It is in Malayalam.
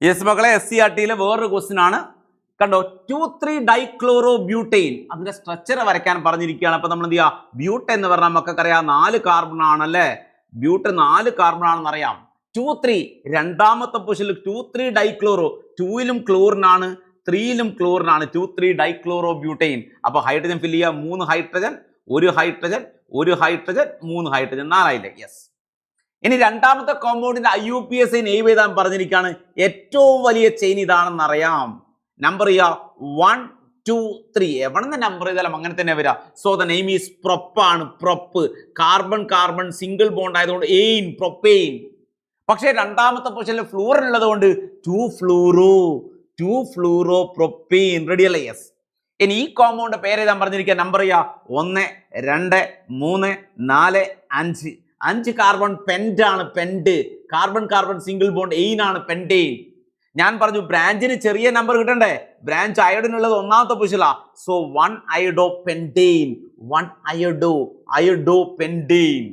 യെസ് മക്കളെ, SCRT-യിലെ വേറൊരു ക്വസ്റ്റ്യൻ ആണ്. കണ്ടോ, 2,3-ഡൈക്ലോറോ ബ്യൂട്ടെയിൻ അതിന്റെ സ്ട്രക്ചർ വരയ്ക്കാൻ പറഞ്ഞിരിക്കുകയാണ്. അപ്പൊ നമ്മൾ എന്ത് ചെയ്യുക? ബ്യൂട്ട് എന്ന് പറഞ്ഞാൽ നമുക്കറിയാം 4 കാർബൺ ആണല്ലേ. ബ്യൂട്ട് 4 കാർബൺ ആണെന്ന് അറിയാം. 2,3 രണ്ടാമത്തെ പൊസിഷനിൽ 2,3-ഡൈക്ലോറോ, 2ലും ക്ലോറിനാണ് 3ലും ക്ലോറിനാണ്. 2,3-ഡൈക്ലോറോ ബ്യൂട്ടെയിൻ. അപ്പൊ ഹൈഡ്രജൻ ഫില്ല് ചെയ്യുക. 3 ഹൈഡ്രജൻ, 1 ഹൈഡ്രജൻ, 1 ഹൈഡ്രജൻ, 3 ഹൈഡ്രജൻ, 4 ആയില്ലേ? യെസ്. ഇനി രണ്ടാമത്തെ കോമ്പൗണ്ടിന്റെ IUPAC നെയിം എഴുതാൻ പറഞ്ഞിരിക്കുകയാണ്. ഏറ്റവും വലിയ ചെയിൻ ഇതാണെന്ന് അറിയാം. നമ്പർ ചെയ്യുക 1, 2, 3. എവിടെ നമ്പർ ചെയ്താലും അങ്ങനെ തന്നെ വരിക. സോ ദ നെയിം ഈസ് പ്രൊപ്പാണ്. Prop, carbon carbon single bond ആയതുകൊണ്ട് എയിൻ, പ്രൊപ്പെയിൻ. പക്ഷേ രണ്ടാമത്തെ പൊസിഷനിൽ ഫ്ലൂറിൻ ഉള്ളത് കൊണ്ട് 2 ഫ്ലൂറോ പ്രൊപ്പെയിൻ. റെഡി അല്ലേ? യെസ്. ഇനി ഈ കോമ്പൗണ്ട് പേര് എഴുതാൻ പറഞ്ഞിരിക്കുക. നമ്പർ ചെയ്യുക 1, 2, 3, 4, 5. 5 കാർബൺ പെന്റ് ആണ്. Pent, carbon carbon single bond ane ആണ്, പെന്റെയിൻ. ഞാൻ പറഞ്ഞു ബ്രാഞ്ചിന് ചെറിയ നമ്പർ കിട്ടണ്ടേ. ബ്രാഞ്ച് അയോഡിൻ ഉള്ളത് ഒന്നാമത്തെ പൊസിഷനിലാ. So 1 iodo pentane, 1 iodo pentane.